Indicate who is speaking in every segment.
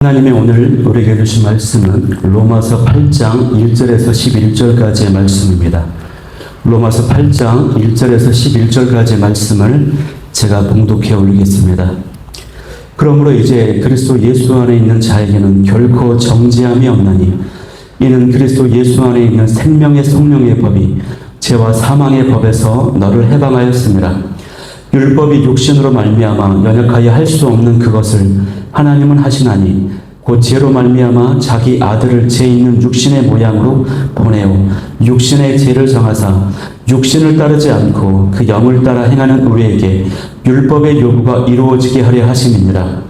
Speaker 1: 하나님의 오늘 우리에게 주신 말씀은 로마서 8장 1절에서 11절까지의 말씀입니다. 로마서 8장 1절에서 11절까지의 말씀을 제가 봉독해 올리겠습니다. 그러므로 이제 그리스도 예수 안에 있는 자에게는 결코 정죄함이 없나니 이는 그리스도 예수 안에 있는 생명의 성령의 법이 죄와 사망의 법에서 너를 해방하였습니다. 율법이 육신으로 말미암아 연약하여 할 수 없는 그것을 하나님은 하시나니 곧 죄로 말미암아 자기 아들을 죄 있는 육신의 모양으로 보내어 육신의 죄를 정하사 육신을 따르지 않고 그 영을 따라 행하는 우리에게 율법의 요구가 이루어지게 하려 하심이니라.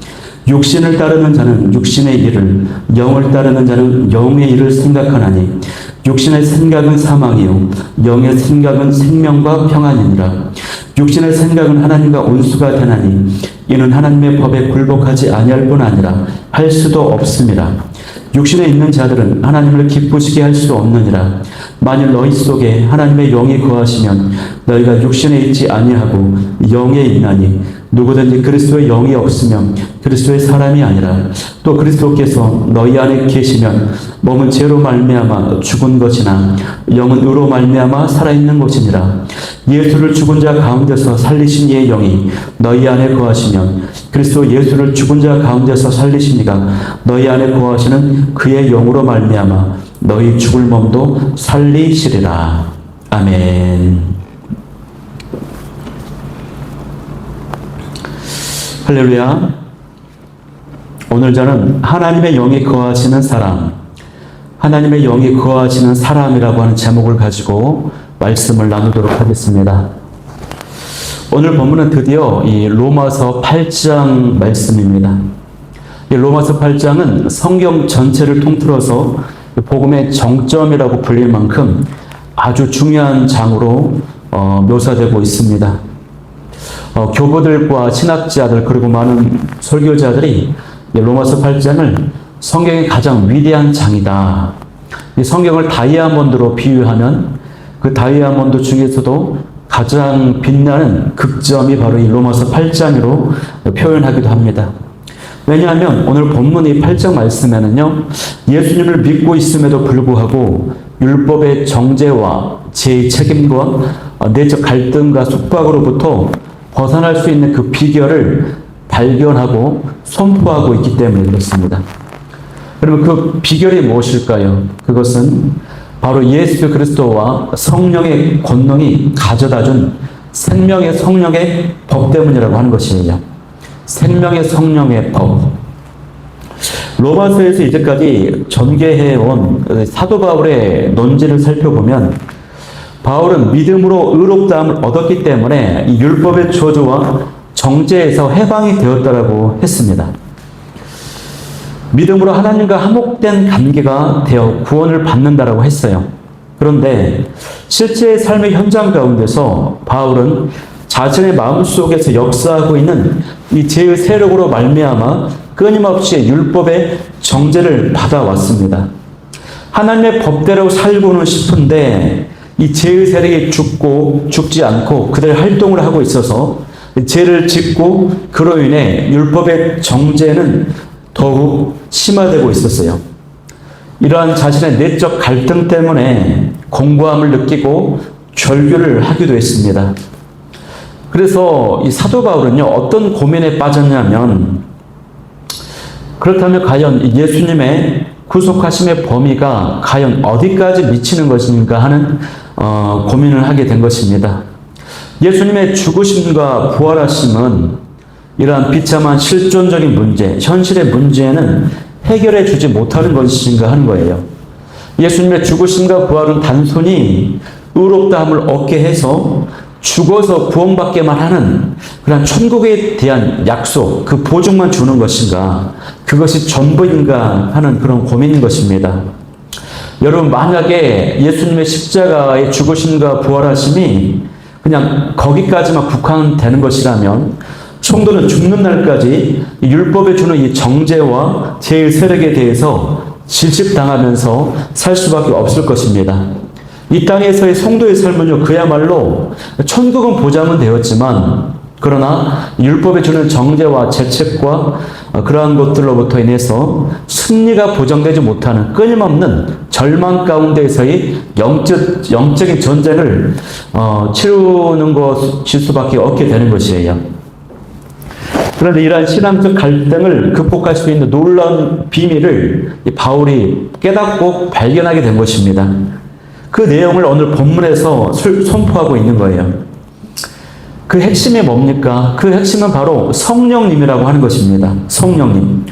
Speaker 1: 육신을 따르는 자는 육신의 일을, 영을 따르는 자는 영의 일을 생각하나니 육신의 생각은 사망이요 영의 생각은 생명과 평안이니라. 육신의 생각은 하나님과 온수가 되나니 이는 하나님의 법에 굴복하지 아니할 뿐 아니라 할 수도 없습니다. 육신에 있는 자들은 하나님을 기쁘시게 할 수 없느니라. 만일 너희 속에 하나님의 영이 거하시면 너희가 육신에 있지 아니하고 영에 있나니 누구든지 그리스도의 영이 없으면 그리스도의 사람이 아니라 또 그리스도께서 너희 안에 계시면 몸은 죄로 말미암아 죽은 것이나 영은 의로 말미암아 살아있는 것이니라. 예수를 죽은 자 가운데서 살리신 이의 영이 너희 안에 거하시면 그리스도 예수를 죽은 자 가운데서 살리시니가 너희 안에 거하시는 그의 영으로 말미암아 너희 죽을 몸도 살리시리라. 아멘. 할렐루야. 오늘 저는 하나님의 영이 거하시는 사람, 하나님의 영이 거하시는 사람이라고 하는 제목을 가지고 말씀을 나누도록 하겠습니다. 오늘 본문은 드디어 이 로마서 8장 말씀입니다. 이 로마서 8장은 성경 전체를 통틀어서 복음의 정점이라고 불릴 만큼 아주 중요한 장으로 묘사되고 있습니다. 교부들과 신학자들 그리고 많은 설교자들이 로마서 8장을 성경의 가장 위대한 장이다. 이 성경을 다이아몬드로 비유하면 그 다이아몬드 중에서도 가장 빛나는 극점이 바로 이 로마서 8장으로 표현하기도 합니다. 왜냐하면 오늘 본문의 8장 말씀에는요, 예수님을 믿고 있음에도 불구하고 율법의 정죄와 죄의 책임과 내적 갈등과 속박으로부터 벗어날 수 있는 그 비결을 발견하고 선포하고 있기 때문에 그렇습니다. 그러면 그 비결이 무엇일까요? 그것은 바로 예수 그리스도와 성령의 권능이 가져다준 생명의 성령의 법 때문이라고 하는 것이에요. 생명의 성령의 법. 로마서에서 이제까지 전개해온 사도 바울의 논지를 살펴보면 바울은 믿음으로 의롭다함을 얻었기 때문에 이 율법의 저주와 정죄에서 해방이 되었다라고 했습니다. 믿음으로 하나님과 화목된 관계가 되어 구원을 받는다라고 했어요. 그런데 실제 삶의 현장 가운데서 바울은 자신의 마음속에서 역사하고 있는 이 죄의 세력으로 말미암아 끊임없이 율법의 정죄를 받아왔습니다. 하나님의 법대로 살고는 싶은데 이 죄의 세력이 죽지 않고 그들 활동을 하고 있어서 죄를 짓고 그로 인해 율법의 정죄는 더욱 심화되고 있었어요. 이러한 자신의 내적 갈등 때문에 공고함을 느끼고 절규를 하기도 했습니다. 그래서 이 사도 바울은요, 어떤 고민에 빠졌냐면, 그렇다면 과연 예수님의 구속하심의 범위가 과연 어디까지 미치는 것인가 하는 고민을 하게 된 것입니다. 예수님의 죽으심과 부활하심은 이러한 비참한 실존적인 문제, 현실의 문제는 해결해 주지 못하는 것인가 하는 거예요. 예수님의 죽으심과 부활은 단순히 의롭다함을 얻게 해서 죽어서 구원받게만 하는 그런 천국에 대한 약속, 그 보증만 주는 것인가, 그것이 전부인가 하는 그런 고민인 것입니다. 여러분, 만약에 예수님의 십자가의 죽으심과 부활하심이 그냥 거기까지만 국한되는 것이라면 성도는 죽는 날까지 율법에 주는 이 정죄와 죄의 세력에 대해서 질식당하면서 살 수밖에 없을 것입니다. 이 땅에서의 성도의 삶은요, 그야말로 천국은 보장은 되었지만 그러나 율법이 주는 정죄와 죄책과 그러한 것들로부터 인해서 승리가 보장되지 못하는 끊임없는 절망 가운데에서의 영적인 전쟁을 치르는 것일 수밖에 없게 되는 것이에요. 그런데 이러한 신앙적 갈등을 극복할 수 있는 놀라운 비밀을 바울이 깨닫고 발견하게 된 것입니다. 그 내용을 오늘 본문에서 선포하고 있는 거예요. 그 핵심이 뭡니까? 그 핵심은 바로 성령님이라고 하는 것입니다. 성령님.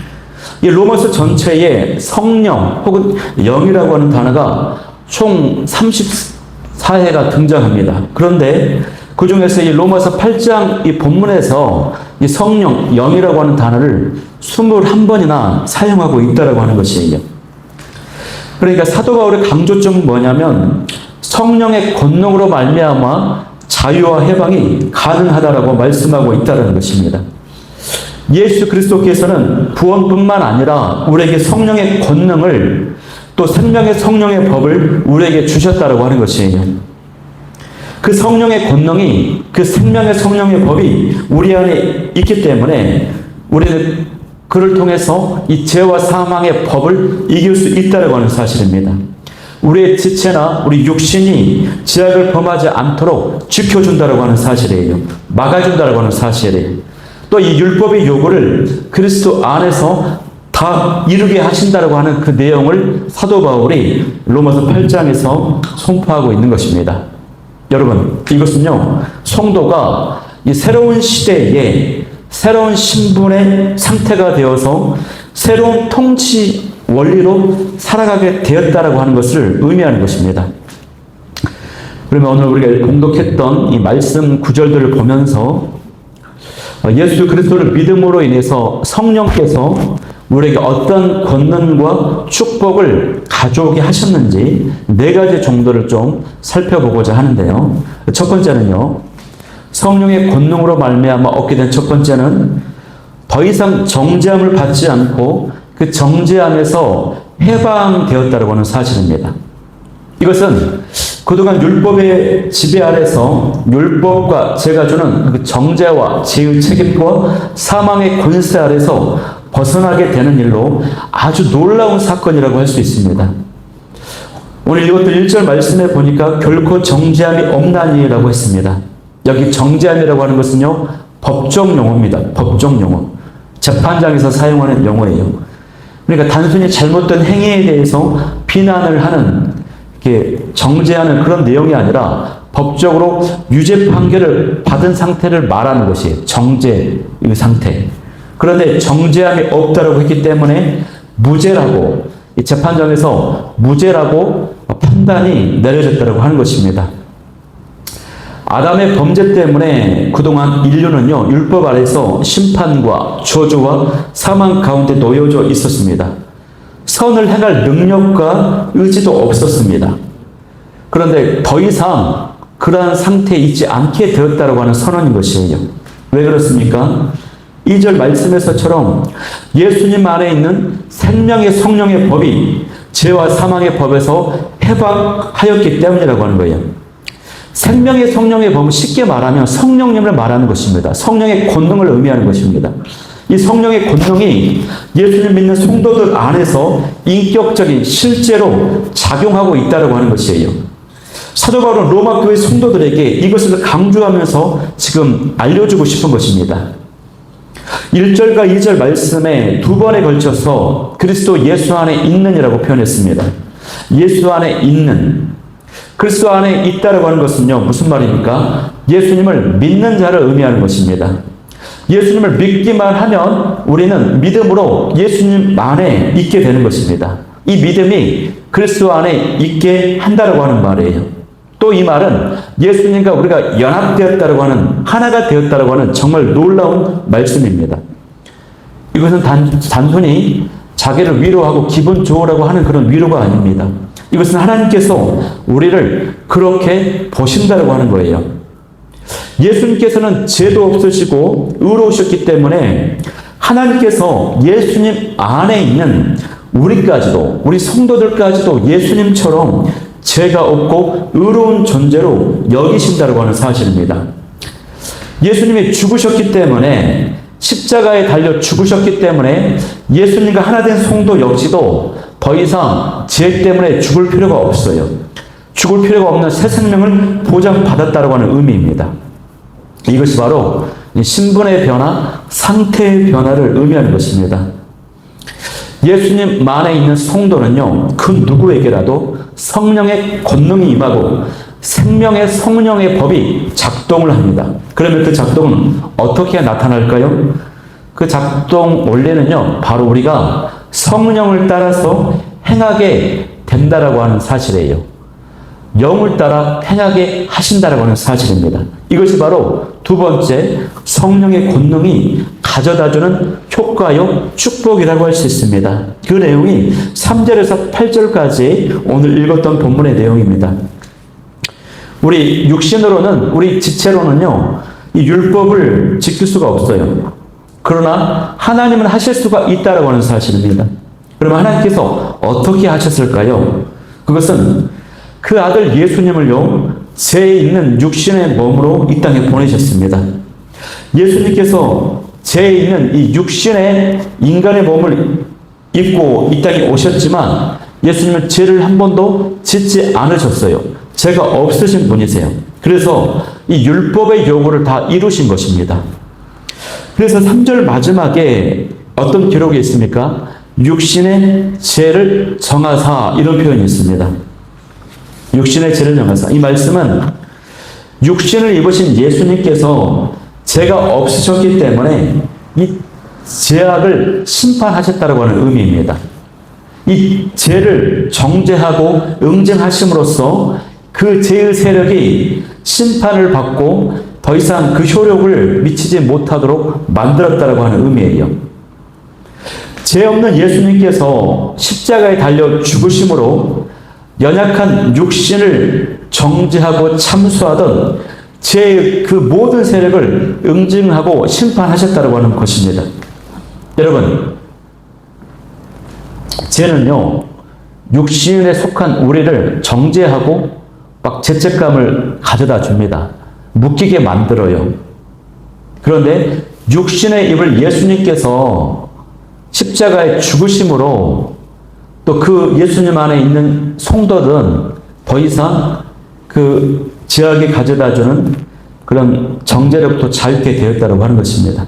Speaker 1: 이 로마서 전체에 성령 혹은 영이라고 하는 단어가 총 34회가 등장합니다. 그런데 그 중에서 이 로마서 8장 이 본문에서 이 성령, 영이라고 하는 단어를 21번이나 사용하고 있다라고 하는 것이에요. 그러니까 사도 바울의 강조점은 뭐냐면 성령의 권능으로 말미암아 자유와 해방이 가능하다라고 말씀하고 있다는 것입니다. 예수 그리스도께서는 구원뿐만 아니라 우리에게 성령의 권능을 또 생명의 성령의 법을 우리에게 주셨다라고 하는 것이에요. 그 성령의 권능이 그 생명의 성령의 법이 우리 안에 있기 때문에 우리는 그를 통해서 이 죄와 사망의 법을 이길 수 있다라고 하는 사실입니다. 우리의 지체나 우리 육신이 죄악을 범하지 않도록 지켜준다라고 하는 사실이에요. 막아준다라고 하는 사실이에요. 또 이 율법의 요구를 그리스도 안에서 다 이루게 하신다라고 하는 그 내용을 사도 바울이 로마서 8장에서 선포하고 있는 것입니다. 여러분, 이것은요, 성도가 이 새로운 시대에 새로운 신분의 상태가 되어서 새로운 통치 원리로 살아가게 되었다라고 하는 것을 의미하는 것입니다. 그러면 오늘 우리가 공독했던 이 말씀 구절들을 보면서 예수 그리스도를 믿음으로 인해서 성령께서 우리에게 어떤 권능과 축복을 가져오게 하셨는지 4가지 정도를 좀 살펴보고자 하는데요. 첫 번째는요, 성령의 권능으로 말미암아 얻게 된 첫 번째는 더 이상 정죄함을 받지 않고 그 정죄함에서 해방되었다라고 하는 사실입니다. 이것은 그동안 율법의 지배 아래서 율법과 죄가 주는 그 정죄와 죄의 책임과 사망의 권세 아래서 벗어나게 되는 일로 아주 놀라운 사건이라고 할 수 있습니다. 오늘 읽었던 1절 말씀에 보니까 결코 정죄함이 없나니라고 했습니다. 여기 정죄함이라고 하는 것은요, 법정 용어입니다. 법정 용어. 재판장에서 사용하는 용어예요. 그러니까 단순히 잘못된 행위에 대해서 비난을 하는, 정죄하는 그런 내용이 아니라 법적으로 유죄 판결을 받은 상태를 말하는 것이 정죄의 상태. 그런데 정죄함이 없다라고 했기 때문에 무죄라고, 이 재판장에서 무죄라고 판단이 내려졌다고 하는 것입니다. 아담의 범죄 때문에 그동안 인류는요, 율법 아래서 심판과 저주와 사망 가운데 놓여져 있었습니다. 선을 행할 능력과 의지도 없었습니다. 그런데 더 이상 그러한 상태에 있지 않게 되었다고 하는 선언인 것이에요. 왜 그렇습니까? 2절 말씀에서처럼 예수님 안에 있는 생명의 성령의 법이 죄와 사망의 법에서 해방하였기 때문이라고 하는 거예요. 생명의 성령의 법은 쉽게 말하면 성령님을 말하는 것입니다. 성령의 권능을 의미하는 것입니다. 이 성령의 권능이 예수님 믿는 성도들 안에서 인격적인 실제로 작용하고 있다고 하는 것이에요. 사도 바울은 로마 교회 성도들에게 이것을 강조하면서 지금 알려주고 싶은 것입니다. 1절과 2절 말씀에 2번에 걸쳐서 그리스도 예수 안에 있는이라고 표현했습니다. 예수 안에 있는, 그리스도 안에 있다라고 하는 것은요, 무슨 말입니까? 예수님을 믿는 자를 의미하는 것입니다. 예수님을 믿기만 하면 우리는 믿음으로 예수님 안에 있게 되는 것입니다. 이 믿음이 그리스도 안에 있게 한다라고 하는 말이에요. 또 이 말은 예수님과 우리가 연합되었다라고 하는, 하나가 되었다라고 하는 정말 놀라운 말씀입니다. 이것은 단순히 자기를 위로하고 기분 좋으라고 하는 그런 위로가 아닙니다. 이것은 하나님께서 우리를 그렇게 보신다라고 하는 거예요. 예수님께서는 죄도 없으시고 의로우셨기 때문에 하나님께서 예수님 안에 있는 우리까지도, 우리 성도들까지도 예수님처럼 죄가 없고 의로운 존재로 여기신다고 하는 사실입니다. 예수님이 죽으셨기 때문에, 십자가에 달려 죽으셨기 때문에 예수님과 하나 된 성도 역시도 더 이상 죄 때문에 죽을 필요가 없어요. 죽을 필요가 없는 새 생명을 보장받았다고 하는 의미입니다. 이것이 바로 신분의 변화, 상태의 변화를 의미하는 것입니다. 예수님 안에 있는 성도는요, 그 누구에게라도 성령의 권능이 임하고 생명의 성령의 법이 작동을 합니다. 그러면 그 작동은 어떻게 나타날까요? 그 작동 원리는요, 바로 우리가 성령을 따라서 행하게 된다라고 하는 사실이에요. 영을 따라 행하게 하신다라고 하는 사실입니다. 이것이 바로 두 번째, 성령의 권능이 가져다주는 효과요, 축복이라고 할 수 있습니다. 그 내용이 3절에서 8절까지 오늘 읽었던 본문의 내용입니다. 우리 육신으로는, 우리 지체로는요, 이 율법을 지킬 수가 없어요. 그러나 하나님은 하실 수가 있다라고 하는 사실입니다. 그러면 하나님께서 어떻게 하셨을까요? 그것은 그 아들 예수님을요, 죄에 있는 육신의 몸으로 이 땅에 보내셨습니다. 예수님께서 죄에 있는 이 육신의 인간의 몸을 입고 이 땅에 오셨지만 예수님은 죄를 한 번도 짓지 않으셨어요. 죄가 없으신 분이세요. 그래서 이 율법의 요구를 다 이루신 것입니다. 그래서 3절 마지막에 어떤 기록이 있습니까? 육신의 죄를 정하사, 이런 표현이 있습니다. 육신의 죄를 정하사. 이 말씀은 육신을 입으신 예수님께서 죄가 없으셨기 때문에 이 죄악을 심판하셨다고 하는 의미입니다. 이 죄를 정죄하고 응징하심으로써 그 죄의 세력이 심판을 받고 더 이상 그 효력을 미치지 못하도록 만들었다고 하는 의미예요. 죄 없는 예수님께서 십자가에 달려 죽으심으로 연약한 육신을 정죄하고 참수하던 죄의 그 모든 세력을 응징하고 심판하셨다고 하는 것입니다. 여러분, 죄는요, 육신에 속한 우리를 정죄하고 막 죄책감을 가져다 줍니다. 묶이게 만들어요. 그런데 육신의 입을 예수님께서 십자가에 죽으심으로 또 그 예수님 안에 있는 성도들은 더 이상 그 죄악이 가져다주는 그런 정죄력도 자유케 되었다고 하는 것입니다.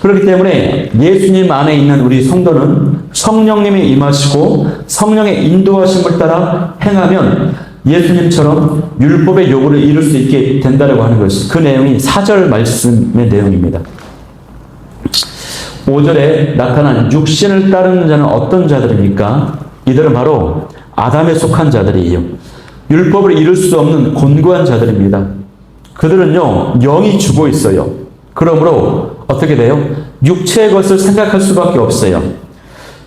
Speaker 1: 그렇기 때문에 예수님 안에 있는 우리 성도는 성령님이 임하시고 성령의 인도하심을 따라 행하면 예수님처럼 율법의 요구를 이룰 수 있게 된다고 하는 것이, 그 내용이 4절 말씀의 내용입니다. 5절에 나타난 육신을 따르는 자는 어떤 자들입니까? 이들은 바로 아담에 속한 자들이에요. 율법을 이룰 수 없는 곤고한 자들입니다. 그들은요, 영이 죽어 있어요. 그러므로 어떻게 돼요? 육체의 것을 생각할 수밖에 없어요.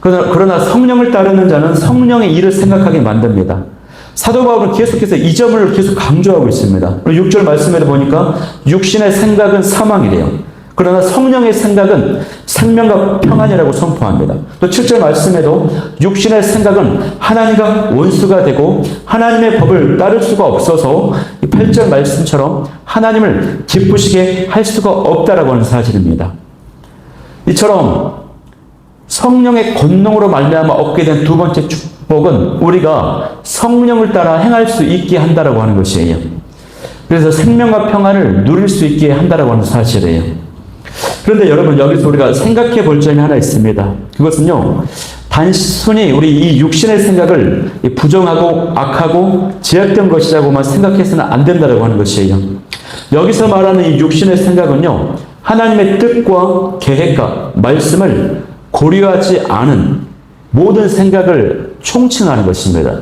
Speaker 1: 그러나 성령을 따르는 자는 성령의 일을 생각하게 만듭니다. 사도 바울은 계속해서 이 점을 계속 강조하고 있습니다. 6절 말씀에도 보니까 육신의 생각은 사망이래요. 그러나 성령의 생각은 생명과 평안이라고 선포합니다. 또 7절 말씀에도 육신의 생각은 하나님과 원수가 되고 하나님의 법을 따를 수가 없어서 8절 말씀처럼 하나님을 기쁘시게 할 수가 없다라고 하는 사실입니다. 이처럼 성령의 권능으로 말미암아 얻게 된 두 번째 축복은 우리가 성령을 따라 행할 수 있게 한다라고 하는 것이에요. 그래서 생명과 평안을 누릴 수 있게 한다라고 하는 사실이에요. 그런데 여러분, 여기서 우리가 생각해 볼 점이 하나 있습니다. 그것은요, 단순히 우리 이 육신의 생각을 부정하고 악하고 제약된 것이라고만 생각해서는 안 된다고 하는 것이에요. 여기서 말하는 이 육신의 생각은요, 하나님의 뜻과 계획과 말씀을 고려하지 않은 모든 생각을 총칭하는 것입니다.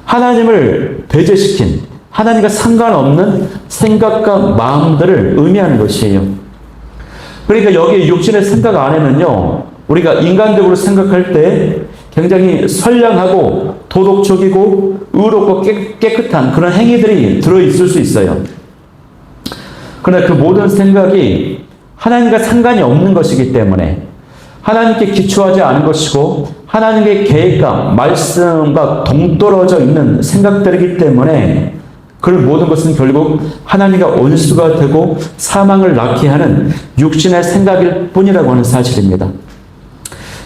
Speaker 1: 하나님을 배제시킨, 하나님과 상관없는 생각과 마음들을 의미하는 것이에요. 그러니까 여기 육신의 생각 안에는요, 우리가 인간적으로 생각할 때 굉장히 선량하고 도덕적이고 의롭고 깨끗한 그런 행위들이 들어있을 수 있어요. 그러나 그 모든 생각이 하나님과 상관이 없는 것이기 때문에, 하나님께 기초하지 않은 것이고 하나님의 계획과 말씀과 동떨어져 있는 생각들이기 때문에 그런 모든 것은 결국 하나님과 원수가 되고 사망을 낳게 하는 육신의 생각일 뿐이라고 하는 사실입니다.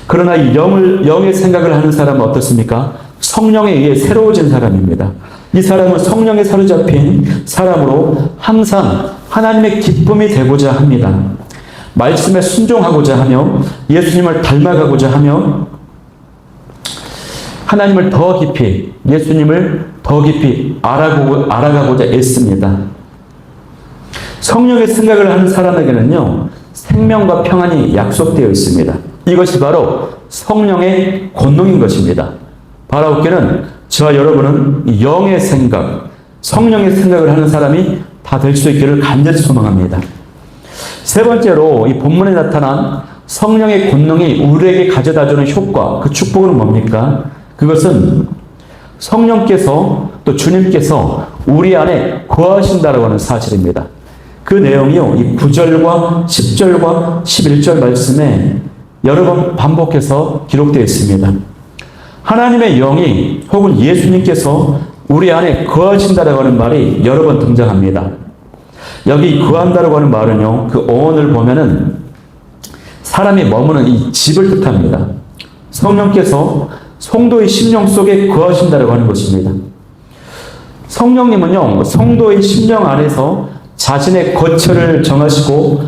Speaker 1: 그러나 이 영의 생각을 하는 사람은 어떻습니까? 성령에 의해 새로워진 사람입니다. 이 사람은 성령에 사로잡힌 사람으로 항상 하나님의 기쁨이 되고자 합니다. 말씀에 순종하고자 하며 예수님을 닮아가고자 하며 하나님을 더 깊이, 예수님을 더 깊이 알아가고자 애씁니다. 성령의 생각을 하는 사람에게는요, 생명과 평안이 약속되어 있습니다. 이것이 바로 성령의 권능인 것입니다. 바라옵기는 저와 여러분은 영의 생각, 성령의 생각을 하는 사람이 다 될 수 있기를 간절히 소망합니다. 세 번째로 이 본문에 나타난 성령의 권능이 우리에게 가져다주는 효과, 그 축복은 뭡니까? 그것은 성령께서 또 주님께서 우리 안에 거하신다라고 하는 사실입니다. 그 내용이요, 이 9절과 10절과 11절 말씀에 여러 번 반복해서 기록되어 있습니다. 하나님의 영이 혹은 예수님께서 우리 안에 거하신다라고 하는 말이 여러 번 등장합니다. 여기 거한다라고 하는 말은요, 그 어원을 보면은 사람이 머무는 이 집을 뜻합니다. 성령께서 성도의 심령 속에 거하신다라고 하는 것입니다. 성령님은요, 성도의 심령 안에서 자신의 거처를 정하시고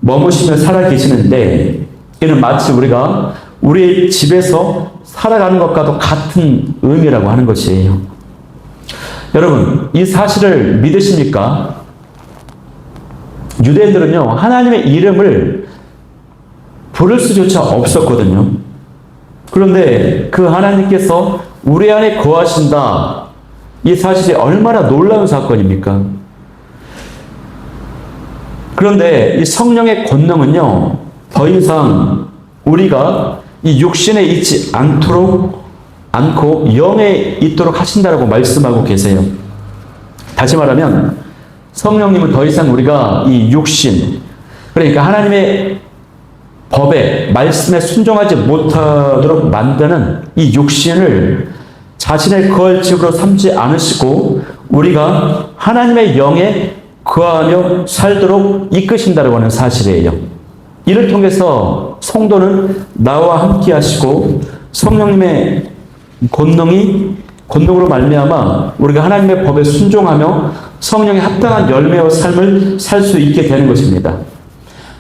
Speaker 1: 머무시며 살아 계시는데, 이는 마치 우리가 우리의 집에서 살아가는 것과도 같은 의미라고 하는 것이에요. 여러분, 이 사실을 믿으십니까? 유대인들은요, 하나님의 이름을 부를 수조차 없었거든요. 그런데 그 하나님께서 우리 안에 거하신다, 이 사실이 얼마나 놀라운 사건입니까? 그런데 이 성령의 권능은요, 더 이상 우리가 이 육신에 있지 않고 영에 있도록 하신다라고 말씀하고 계세요. 다시 말하면 성령님은 더 이상 우리가 이 육신, 그러니까 하나님의 법에, 말씀에 순종하지 못하도록 만드는 이 육신을 자신의 거할 집으로 삼지 않으시고 우리가 하나님의 영에 거하며 살도록 이끄신다고 하는 사실이에요. 이를 통해서 성도는 나와 함께 하시고 성령님의 권능으로 말미암아 우리가 하나님의 법에 순종하며 성령에 합당한 열매와 삶을 살 수 있게 되는 것입니다.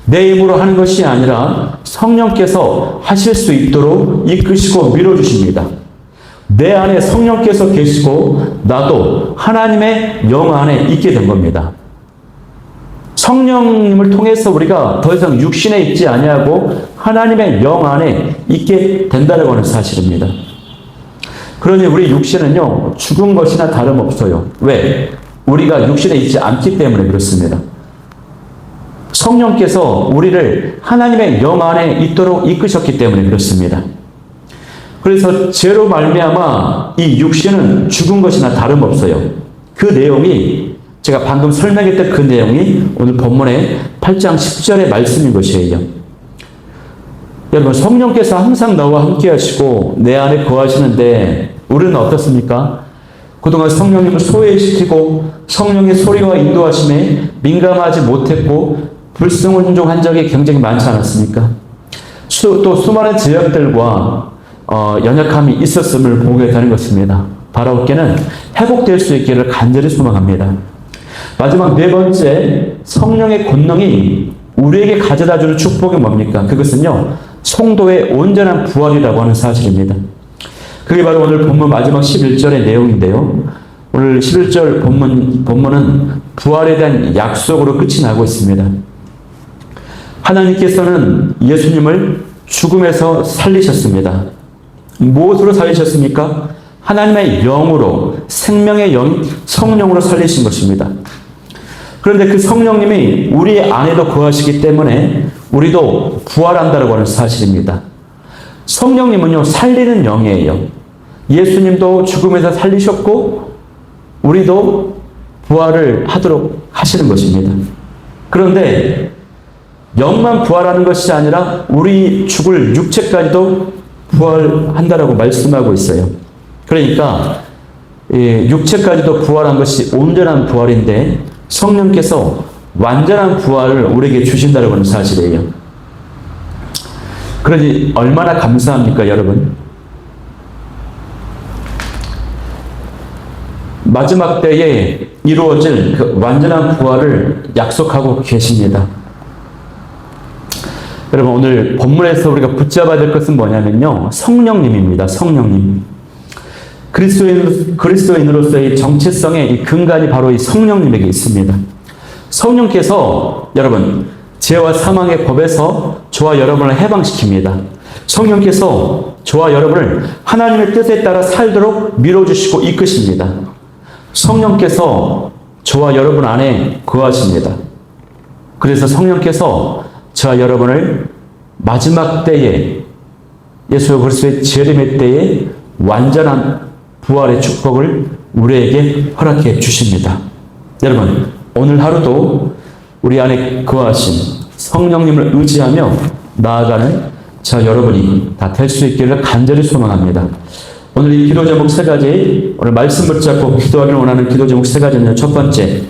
Speaker 1: 내 힘으로 하는 것이 아니라 성령께서 하실 수 있도록 이끄시고 밀어주십니다. 내 안에 성령께서 계시고 나도 하나님의 영 안에 있게 된 겁니다. 성령님을 통해서 우리가 더 이상 육신에 있지 아니하고 하나님의 영 안에 있게 된다고 하는 사실입니다. 그러니 우리 육신은요, 죽은 것이나 다름없어요. 왜? 우리가 육신에 있지 않기 때문에 그렇습니다. 성령께서 우리를 하나님의 영 안에 있도록 이끄셨기 때문에 그렇습니다. 그래서 죄로 말미암아 이 육신은 죽은 것이나 다름없어요. 그 내용이 제가 방금 설명했던 그 내용이 오늘 본문의 8장 10절의 말씀인 것이에요. 여러분, 성령께서 항상 나와 함께 하시고 내 안에 거하시는데 우리는 어떻습니까? 그동안 성령님을 소외시키고 성령의 소리와 인도하심에 민감하지 못했고 불순종한 적이 굉장히 많지 않았습니까? 또 수많은 제약들과 연약함이 있었음을 보게 되는 것입니다. 바라옵기는 회복될 수 있기를 간절히 소망합니다. 마지막 네 번째, 성령의 권능이 우리에게 가져다주는 축복이 뭡니까? 그것은요, 성도의 온전한 부활이라고 하는 사실입니다. 그게 바로 오늘 본문 마지막 11절의 내용인데요. 오늘 11절 본문은 부활에 대한 약속으로 끝이 나고 있습니다. 하나님께서는 예수님을 죽음에서 살리셨습니다. 무엇으로 살리셨습니까? 하나님의 영으로, 생명의 영, 성령으로 살리신 것입니다. 그런데 그 성령님이 우리 안에도 거하시기 때문에 우리도 부활한다고 하는 사실입니다. 성령님은요, 살리는 영이에요. 예수님도 죽음에서 살리셨고 우리도 부활을 하도록 하시는 것입니다. 그런데 영만 부활하는 것이 아니라 우리 죽을 육체까지도 부활한다라고 말씀하고 있어요. 그러니까 육체까지도 부활한 것이 온전한 부활인데 성령께서 완전한 부활을 우리에게 주신다는 건 사실이에요. 그러니 얼마나 감사합니까, 여러분? 마지막 때에 이루어질 그 완전한 부활을 약속하고 계십니다. 여러분, 오늘 본문에서 우리가 붙잡아야 될 것은 뭐냐면요, 성령님입니다. 성령님. 그리스도인으로서의 정체성의 이 근간이 바로 이 성령님에게 있습니다. 성령께서 여러분, 죄와 사망의 법에서 저와 여러분을 해방시킵니다. 성령께서 저와 여러분을 하나님의 뜻에 따라 살도록 밀어주시고 이끄십니다. 성령께서 저와 여러분 안에 거하십니다. 그래서 성령께서 저와 여러분을 마지막 때에, 예수 그리스도의 재림의 때에 완전한 부활의 축복을 우리에게 허락해 주십니다. 여러분, 오늘 하루도 우리 안에 거하신 성령님을 의지하며 나아가는 저 여러분이 다 될 수 있기를 간절히 소망합니다. 오늘 이 기도 제목 세 가지, 오늘 말씀 붙잡고 기도하기를 원하는 기도 제목 세 가지는요. 첫 번째,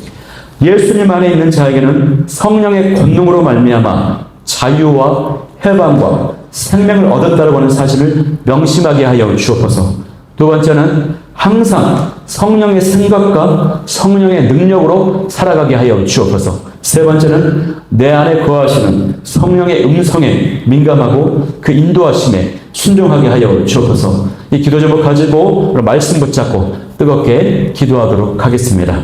Speaker 1: 예수님 안에 있는 자에게는 성령의 권능으로 말미암아 자유와 해방과 생명을 얻었다고 하는 사실을 명심하게 하여 주옵소서. 두 번째는 항상 성령의 생각과 성령의 능력으로 살아가게 하여 주옵소서. 세 번째는 내 안에 거하시는 성령의 음성에 민감하고 그 인도하심에 순종하게 하여 주옵소서. 이 기도 제목 가지고 말씀 붙잡고 뜨겁게 기도하도록 하겠습니다.